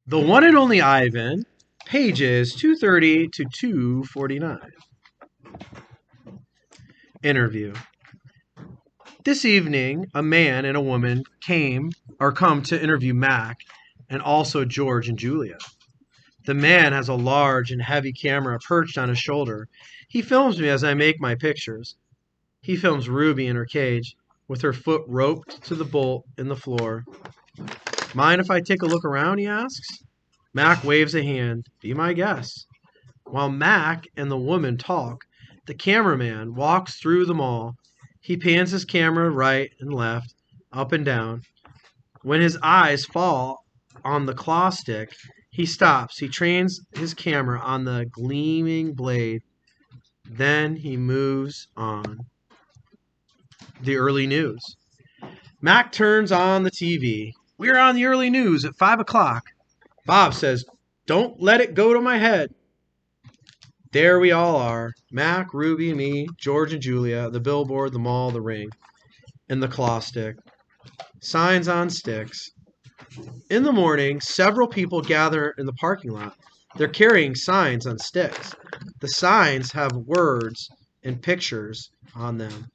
The one and only Ivan, pages 230 to 249. Interview. This evening, a man and a woman come to interview Mac and also George and Julia. The man has a large and heavy camera perched on his shoulder. He films me as I make my pictures. He films Ruby in her cage, with her foot roped to the bolt in the floor. Mind if I take a look around, he asks. Mac waves a hand. Be my guest. While Mac and the woman talk, the cameraman walks through the mall. He pans his camera right and left, up and down. When his eyes fall on the claw stick, he stops. He trains his camera on the gleaming blade. Then he moves on. The early news. Mac turns on the TV. We're on the early news at 5 o'clock. Bob says, don't let it go to my head. There we all are. Mac, Ruby, me, George and Julia, the billboard, the mall, the ring, and the claw stick. Signs on sticks. In the morning, several people gather in the parking lot. They're carrying signs on sticks. The signs have words and pictures on them.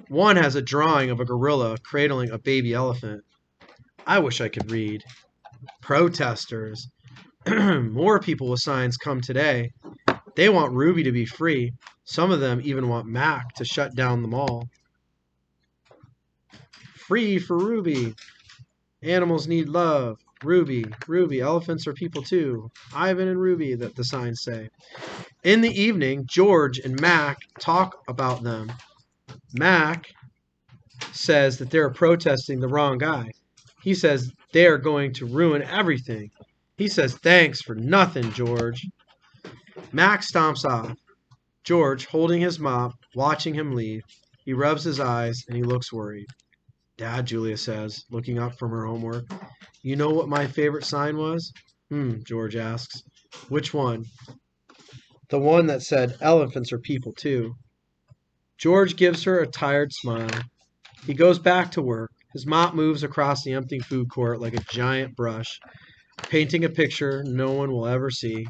One has a drawing of a gorilla cradling a baby elephant. I wish I could read. Protesters. More people with signs come today. They want Ruby to be free. Some of them even want Mac to shut down the mall. Free for Ruby. Animals need love. Ruby, Ruby, elephants are people too. Ivan and Ruby, that the signs say. In the evening, George and Mac talk about them. Mac says that they're protesting the wrong guy. He says they're going to ruin everything. He says, thanks for nothing, George. Mac stomps off. George, holding his mop, watching him leave. He rubs his eyes and he looks worried. Dad, Julia says, looking up from her homework. You know what my favorite sign was? George asks. Which one? The one that said, elephants are people too. George gives her a tired smile. He goes back to work. His mop moves across the empty food court like a giant brush, painting a picture no one will ever see.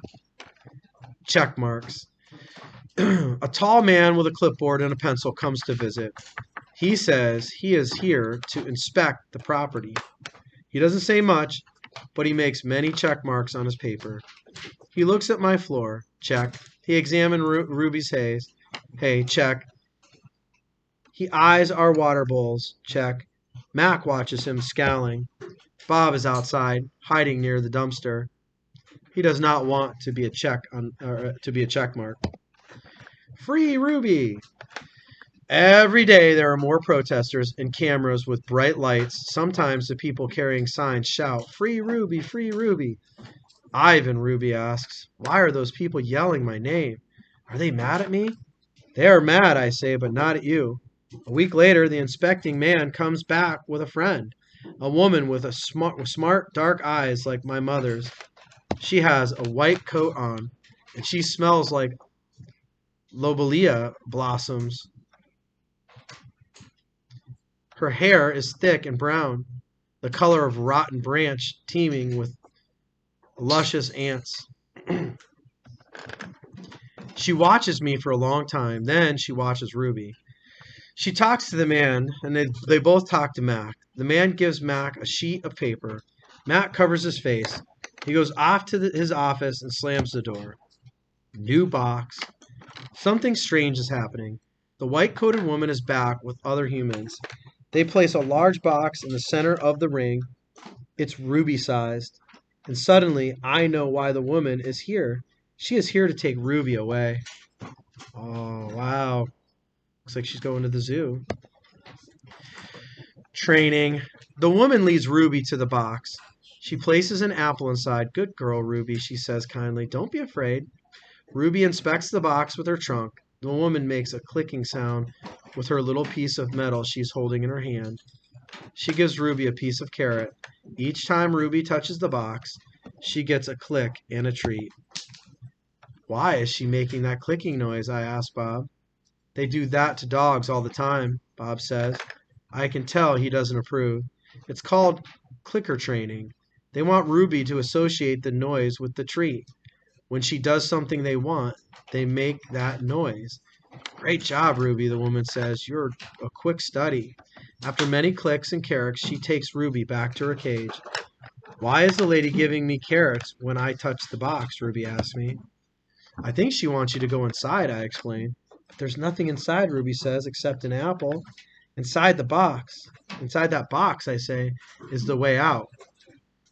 Check marks. A tall man with a clipboard and a pencil comes to visit. He says he is here to inspect the property. He doesn't say much, but he makes many check marks on his paper. He looks at my floor. Check. He examines Ruby's hay. Check. He eyes our water bowls. Check. Mac watches him, scowling. Bob is outside, hiding near the dumpster. He does not want to be a check mark. Free Ruby. Every day there are more protesters and cameras with bright lights. Sometimes the people carrying signs shout, Free Ruby, Free Ruby. Ivan, Ruby asks, why are those people yelling my name? Are they mad at me? They are mad, I say, but not at you. A week later, the inspecting man comes back with a friend, a woman with smart, dark eyes like my mother's. She has a white coat on, and she smells like lobelia blossoms. Her hair is thick and brown, the color of rotten branch teeming with luscious ants. She watches me for a long time. Then she watches Ruby. She talks to the man, and they both talk to Mac. The man gives Mac a sheet of paper. Mac covers his face. He goes off to his office and slams the door. New box. Something strange is happening. The white-coated woman is back with other humans. They place a large box in the center of the ring. It's Ruby-sized. And suddenly, I know why the woman is here. She is here to take Ruby away. Oh, wow. Looks like she's going to the zoo. Training. The woman leads Ruby to the box. She places an apple inside. Good girl, Ruby, she says kindly. Don't be afraid. Ruby inspects the box with her trunk. The woman makes a clicking sound with her little piece of metal she's holding in her hand. She gives Ruby a piece of carrot. Each time Ruby touches the box, she gets a click and a treat. Why is she making that clicking noise? I ask Bob. They do that to dogs all the time, Bob says. I can tell he doesn't approve. It's called clicker training. They want Ruby to associate the noise with the treat. When she does something they want, they make that noise. Great job, Ruby, the woman says. You're a quick study. After many clicks and carrots, she takes Ruby back to her cage. Why is the lady giving me carrots when I touch the box? Ruby asks me. I think she wants you to go inside, I explain. There's nothing inside, Ruby says, except an apple. Inside the box. Inside that box, I say, is the way out.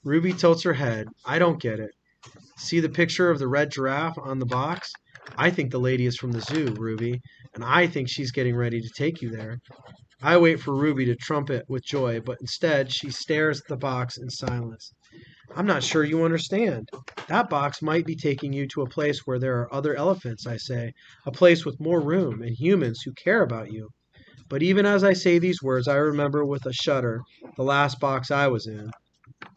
Ruby tilts her head. I don't get it. See the picture of the red giraffe on the box? I think the lady is from the zoo, Ruby, and I think she's getting ready to take you there. I wait for Ruby to trumpet with joy, but instead she stares at the box in silence. I'm not sure you understand. That box might be taking you to a place where there are other elephants, I say, a place with more room and humans who care about you. But even as I say these words, I remember with a shudder the last box I was in.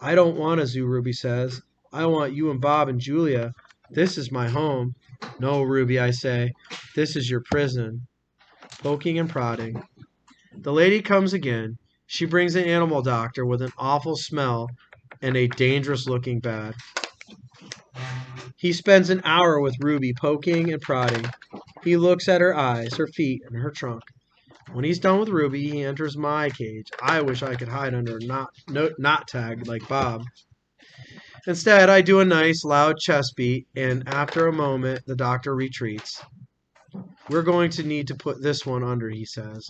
I don't want a zoo, Ruby says. I want you and Bob and Julia. This is my home. No, Ruby, I say. This is your prison. Poking and prodding. The lady comes again. She brings an animal doctor with an awful smell and a dangerous-looking bat. He spends an hour with Ruby poking and prodding. He looks at her eyes, her feet, and her trunk. When he's done with Ruby, he enters my cage. I wish I could hide under a knot tag like Bob. Instead, I do a nice, loud chest beat, and after a moment, the doctor retreats. We're going to need to put this one under, he says.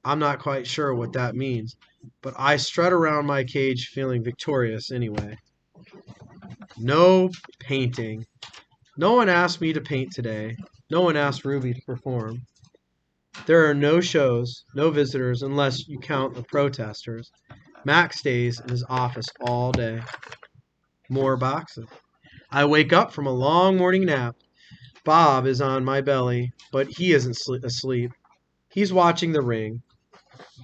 I'm not quite sure what that means, but I strut around my cage feeling victorious anyway. No painting. No one asked me to paint today. No one asked Ruby to perform. There are no shows, no visitors, unless you count the protesters. Mac stays in his office all day. More boxes. I wake up from a long morning nap. Bob is on my belly, but he isn't asleep. He's watching the ring,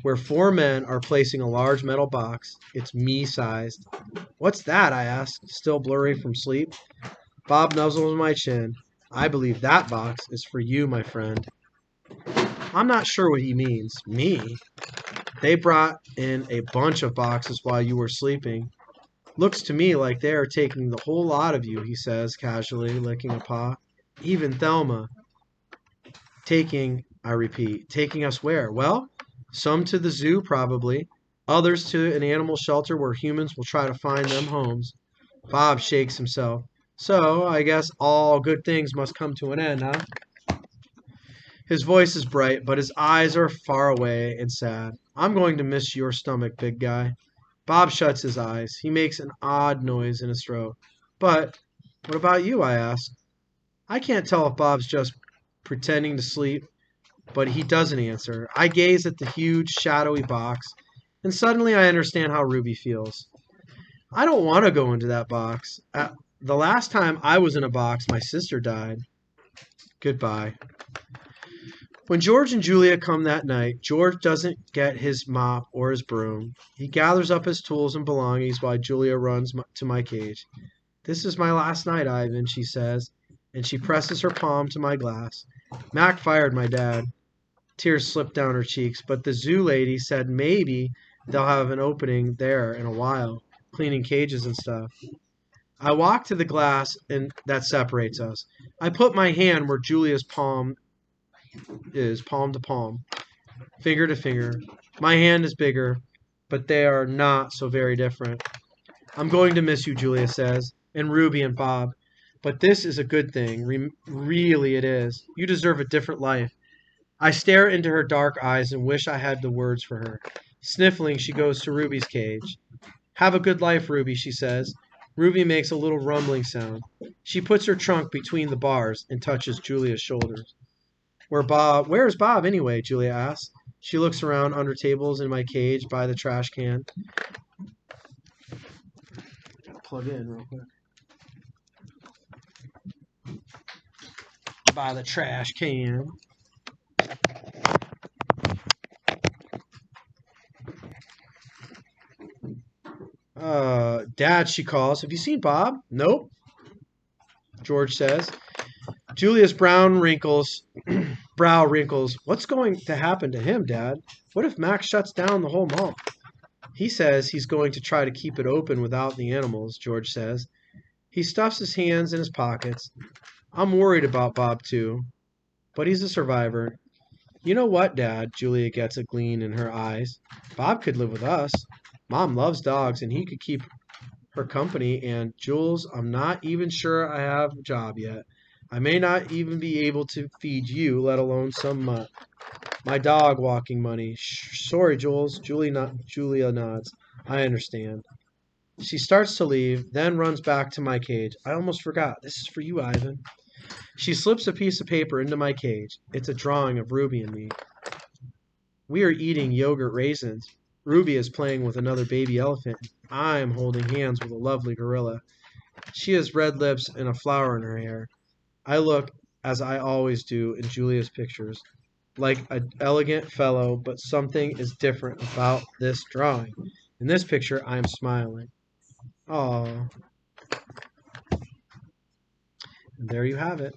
where 4 men are placing a large metal box. It's me-sized. What's that? I ask, still blurry from sleep. Bob nuzzles my chin. I believe that box is for you, my friend. I'm not sure what he means. Me? They brought in a bunch of boxes while you were sleeping. Looks to me like they are taking the whole lot of you, he says, casually, licking a paw. Even Thelma. Taking, I repeat, taking us where? Well, some to the zoo, probably. Others to an animal shelter where humans will try to find them homes. Bob shakes himself. So, I guess all good things must come to an end, huh? His voice is bright, but his eyes are far away and sad. I'm going to miss your stomach, big guy. Bob shuts his eyes. He makes an odd noise in his throat. But what about you, I ask. I can't tell if Bob's just pretending to sleep, but he doesn't answer. I gaze at the huge, shadowy box, and suddenly I understand how Ruby feels. I don't want to go into that box. The last time I was in a box, my sister died. Goodbye. When George and Julia come that night, George doesn't get his mop or his broom. He gathers up his tools and belongings while Julia runs to my cage. This is my last night, Ivan, she says, and she presses her palm to my glass. Mac fired my dad. Tears slipped down her cheeks, but the zoo lady said maybe they'll have an opening there in a while, cleaning cages and stuff. I walk to the glass and that separates us. I put my hand where Julia's palm is, palm to palm, finger to finger. My hand is bigger, but they are not so very different. I'm going to miss you, Julia says, and Ruby and Bob. But this is a good thing. Really it is. You deserve a different life. I stare into her dark eyes and wish I had the words for her. Sniffling, she goes to Ruby's cage. Have a good life, Ruby, she says. Ruby makes a little rumbling sound. She puts her trunk between the bars and touches Julia's shoulders. Where's Bob anyway? Julia asks. She looks around under tables in my cage by the trash can. Plug in real quick. By the trash can. Dad, she calls. Have you seen Bob? Nope, George says. Julia's brow wrinkles. What's going to happen to him, Dad? What if Max shuts down the whole mall? He says he's going to try to keep it open without the animals, George says. He stuffs his hands in his pockets. I'm worried about Bob, too, but he's a survivor. You know what, Dad? Julia gets a gleam in her eyes. Bob could live with us. Mom loves dogs, and he could keep her company. And, Jules, I'm not even sure I have a job yet. I may not even be able to feed you, let alone my dog walking money. Sorry, Jules. Julia nods. I understand. She starts to leave, then runs back to my cage. I almost forgot. This is for you, Ivan. She slips a piece of paper into my cage. It's a drawing of Ruby and me. We are eating yogurt raisins. Ruby is playing with another baby elephant. I am holding hands with a lovely gorilla. She has red lips and a flower in her hair. I look, as I always do in Julia's pictures, like an elegant fellow, but something is different about this drawing. In this picture, I am smiling. Oh, and there you have it.